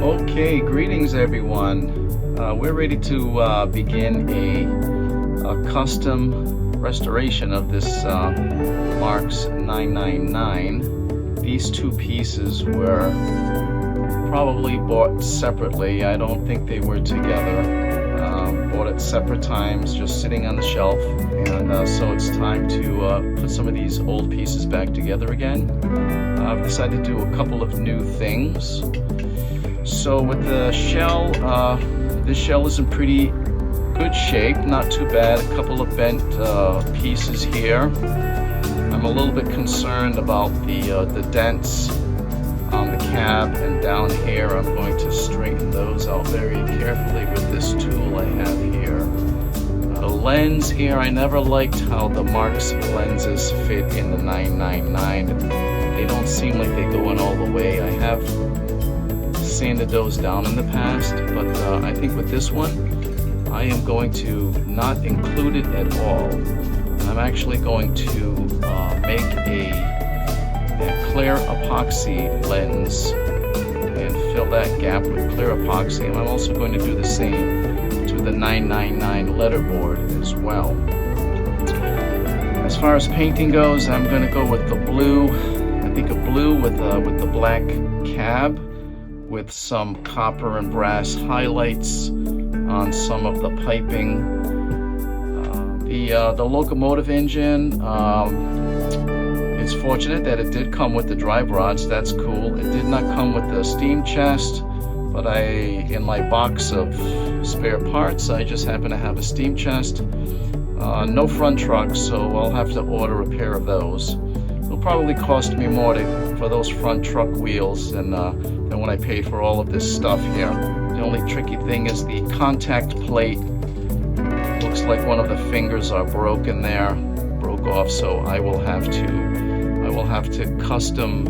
Okay, greetings everyone. We're ready to begin a custom restoration of this Marx 999. These two pieces were probably bought separately. I don't think they were together. Bought at separate times, just sitting on the shelf. And so it's time to put some of these old pieces back together again. I've decided to do a couple of new things. So with the shell, this shell is in pretty good shape, not too bad. A couple of bent pieces here. I'm a little bit concerned about the dents on the cab and down here. I'm going to straighten those out very carefully with this tool I have here. The lens here, I never liked how the Marx lenses fit in the 999. They don't seem like they go in all the way. I have sanded those down in the past, but I think with this one I am going to not include it at all. I'm actually going to make a clear epoxy lens and fill that gap with clear epoxy, and I'm also going to do the same to the 999 letterboard as well. As far as painting goes, I'm going to go with the blue. I think a blue with the black cab, with some copper and brass highlights on some of the piping. The locomotive engine, it's fortunate that it did come with the drive rods. That's cool. It did not come with the steam chest, but in my box of spare parts, I just happen to have a steam chest. No front truck, so I'll have to order a pair of those. It'll probably cost me more for those front truck wheels than when I paid for all of this stuff here. The only tricky thing is the contact plate. Looks like one of the fingers are broken there, broke off, so I will have to custom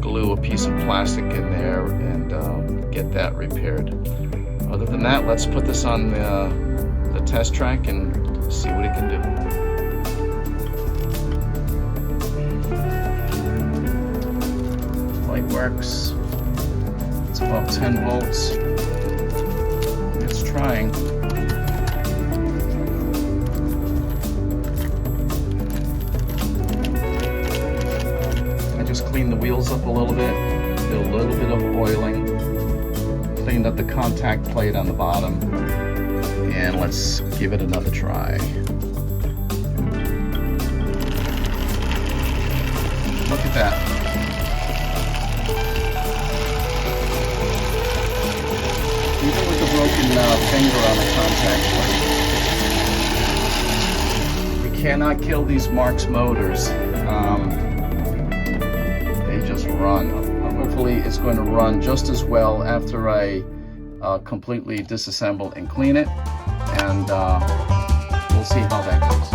glue a piece of plastic in there and get that repaired. Other than that, let's put this on the test track and see what it can do. Light works. It's about 10 volts. It's trying. I just cleaned the wheels up a little bit, did a little bit of oiling, cleaned up the contact plate on the bottom, and let's give it another try. Look at that. Even with the broken finger on the contact plate, we cannot kill these Marx motors. They just run. Hopefully it's going to run just as well after I completely disassemble and clean it, and we'll see how that goes.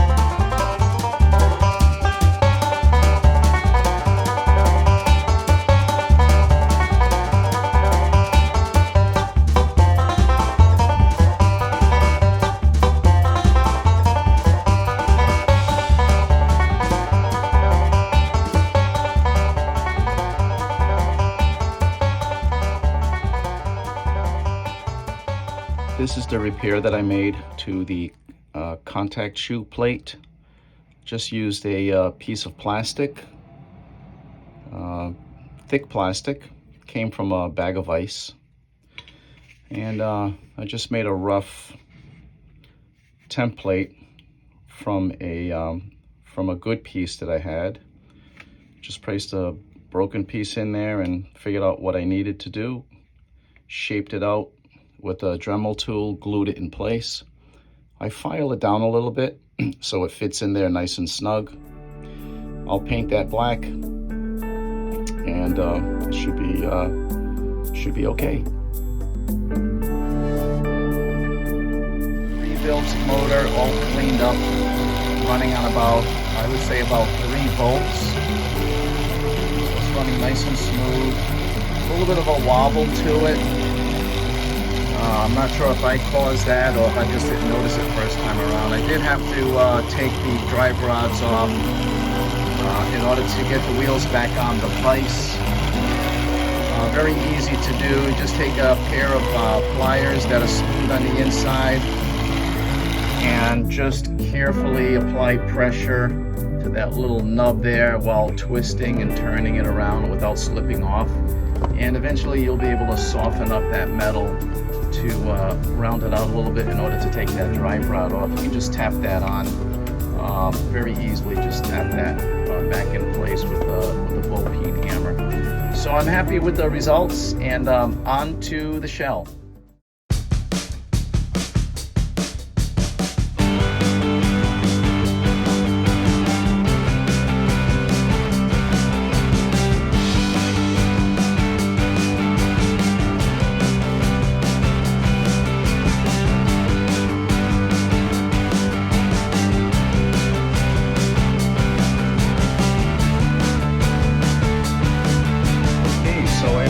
This is the repair that I made to the contact shoe plate. Just used a piece of plastic, thick plastic, came from a bag of ice, and I just made a rough template from a good piece that I had. Just placed a broken piece in there and figured out what I needed to do, shaped it out with a Dremel tool, glued it in place. I file it down a little bit so it fits in there nice and snug. I'll paint that black, and it should be okay. Rebuilt motor, all cleaned up, running on about, I would say about 3 volts. So it's running nice and smooth. A little bit of a wobble to it. I'm not sure if I caused that or if I just didn't notice it first time around. I did have to take the drive rods off in order to get the wheels back on the vise. Very easy to do. Just take a pair of pliers that are smooth on the inside and just carefully apply pressure to that little nub there while twisting and turning it around without slipping off. And eventually you'll be able to soften up that metal to round it out a little bit in order to take that drive rod off. You can just tap that on very easily. Just tap that back in place with a ball peen hammer. So I'm happy with the results, and on to the shell.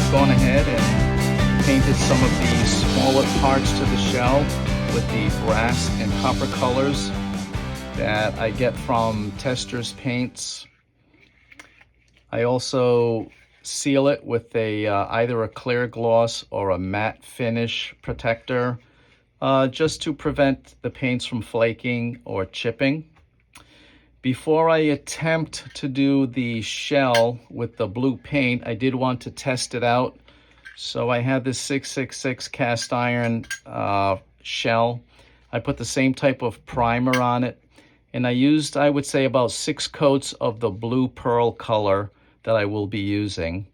Gone ahead and painted some of the smaller parts to the shell with the brass and copper colors that I get from Tester's Paints. I also seal it with either a clear gloss or a matte finish protector just to prevent the paints from flaking or chipping. Before I attempt to do the shell with the blue paint, I did want to test it out. So I had this 666 cast iron shell. I put the same type of primer on it, and I used, I would say, about 6 coats of the blue pearl color that I will be using.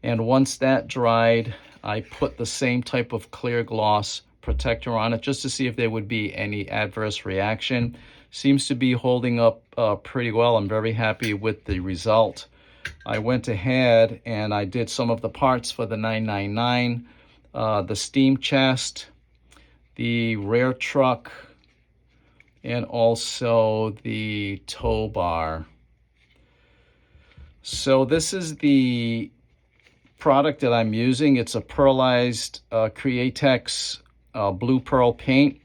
And once that dried, I put the same type of clear gloss protector on it just to see if there would be any adverse reaction. Seems to be holding up pretty well. I'm very happy with the result. I went ahead and I did some of the parts for the 999, the steam chest, the rear truck, and also the tow bar. So this is the product that I'm using. It's a pearlized Createx blue pearl paint.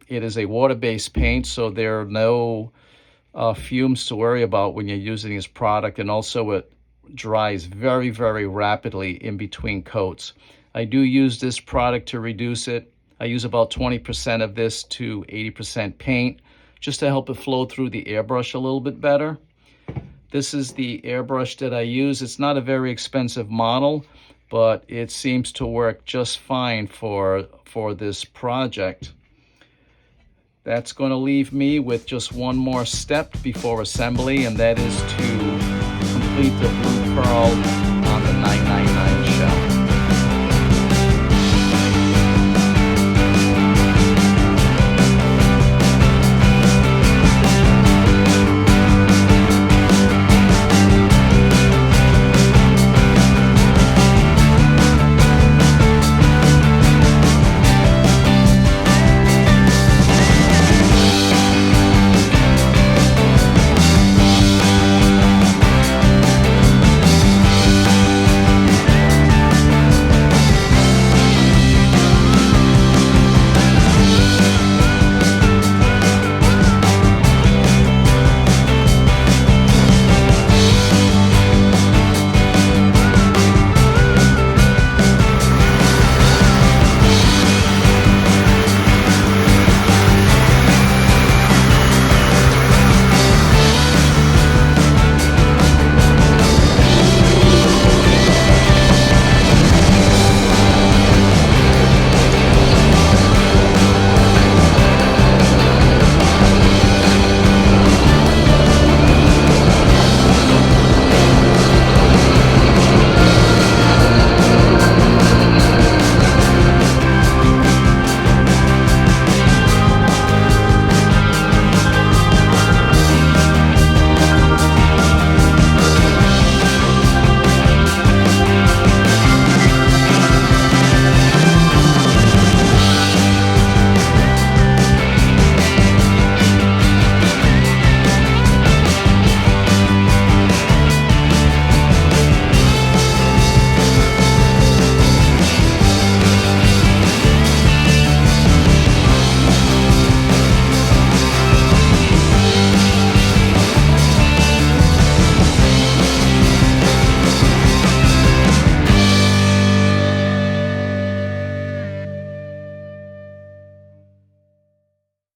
It is a water-based paint, so there are no fumes to worry about when you're using this product, and also it dries very, very rapidly in between coats. I do use this product to reduce it. I use about 20% of this to 80% paint, just to help it flow through the airbrush a little bit better. This is the airbrush that I use. It's not a very expensive model, but it seems to work just fine for this project. That's going to leave me with just one more step before assembly, and that is to complete the blue pearl